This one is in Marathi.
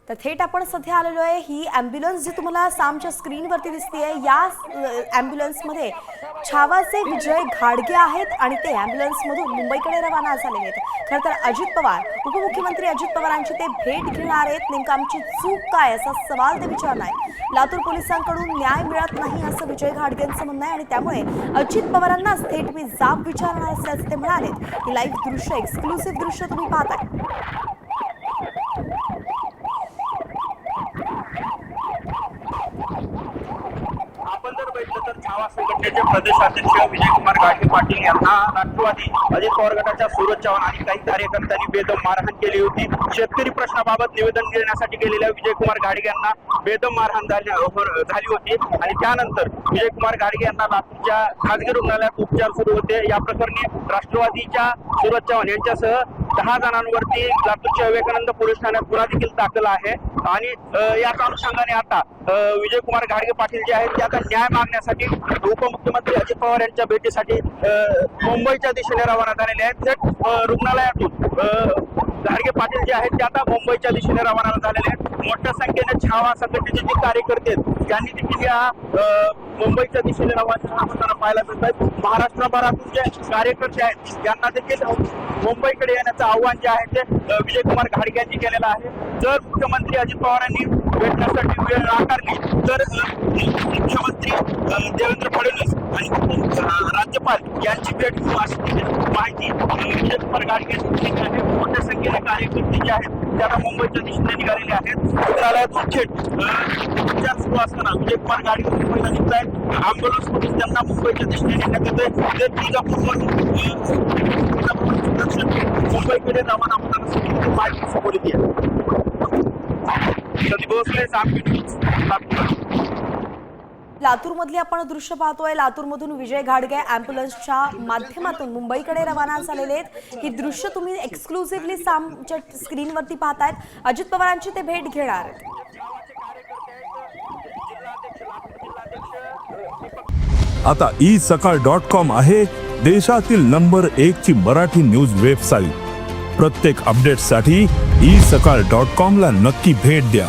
तर थेट आपण सध्या आलेलो आहे। ही ॲम्ब्युलन्स जी तुम्हाला सामच्या स्क्रीनवरती दिसते आहे, या ॲम्ब्युलन्समध्ये छावाचे विजय घाडगे आहेत आणि ते ॲम्ब्युलन्समधून मुंबईकडे रवाना झालेले आहेत। खरं तर अजित पवार, उपमुख्यमंत्री अजित पवारांची ते भेट घेणार आहेत। नेमकं आमची चूक काय असा सवाल ते विचारणार आहेत। लातूर पोलिसांकडून न्याय मिळत नाही असं विजय घाडगेंचं म्हणणं आहे आणि त्यामुळे अजित पवारांनाच थेट मी जाब विचारणार असल्याचं ते म्हणालेत। ही लाईव्ह दृश्य, एक्सक्लुसिव्ह दृश्य तुम्ही पाहताय। आपण जर बघितलं तर छावा संघटनेचे प्रदेशाध्यक्ष विजयकुमार घाडगे पाटील यांना राष्ट्रवादी अजित पवार गटाच्या सूरज चव्हाण आणि काही कार्यकर्त्यांनी बेदम मारहाण केली होती। शेतकरी प्रश्नाबाबत निवेदन देण्यासाठी गेलेल्या विजयकुमार घाडगे यांना बेदम मारहाण झाली होती आणि त्यानंतर विजयकुमार घाडगे यांना लातूरच्या खासगी रुग्णालयात उपचार सुरू होते। या प्रकरणी राष्ट्रवादीच्या सूरज चव्हाण यांच्यासह 10 जणांवरती लातूरच्या विवेकानंद पोलीस ठाण्यात गुन्हा देखील दाखल आहे आणि याच अनुषंगाने आता विजयकुमार घाडगे पाटील जे आहेत ते आता न्याय मागण्यासाठी उपमुख्यमंत्री अजित पवार यांच्या भेटीसाठी मुंबईच्या दिशेने रवाना झालेले आहेत। थेट रुग्णालयातून घाडगे पाटील जे आहेत ते आता मुंबईच्या दिशेने रवाना झालेले आहेत। मोठ्या संख्येने छावा संघटनेचे जे कार्यकर्ते आहेत त्यांनी देखील या मुंबईच्या दिशेने रवाना होताना पाहायला मिळत आहेत। महाराष्ट्रभरातून जे कार्यकर्ते आहेत त्यांना देखील मुंबईकडे येण्याचं आव्हान जे आहे ते विजयकुमार घाडगे यांनी केलेलं आहे। जर मुख्यमंत्री अजित पवारांनी भेटण्यासाठी वेळ नाकारली तर मुख्यमंत्री देवेंद्र फडणवीस आणि राज्यपाल यांची भेट होऊ अशी माहिती विजयकुमार घाडगे यांनी दिली आहे। मोठ्या संख्येने कार्यकर्ते जे आहेत ते आता मुंबईच्या दिशेने निघालेले आहेत। रुग्णालयातून थेट उपचार सुरू असताना विजयकुमार घाडगे मुंबईला निघत आहेत। ॲम्ब्युलन्स मधून त्यांना मुंबईच्या दिशेने नेण्यात येते। ते तुळजापूरवरून मुंबईकडे रवाना होताना माहिती समोर येते आहे। लातूरमधली आपण दृश्य पाहतोय। लातूरमधून विजय घाडगे ॲम्ब्युलन्सच्या माध्यमातून मुंबईकडे रवाना झालेले आहेत। ही दृश्य तुम्ही एक्सक्लुसिव्हली सामच्या स्क्रीनवरती पाहतायत। अजित पवारांची ते भेट घेणार आहेत। आता isakal.com आहे देशातील नंबर 1 ची मराठी न्यूज वेबसाईट। प्रत्येक अपडेटसाठी isakal.com ला नक्की भेट द्या।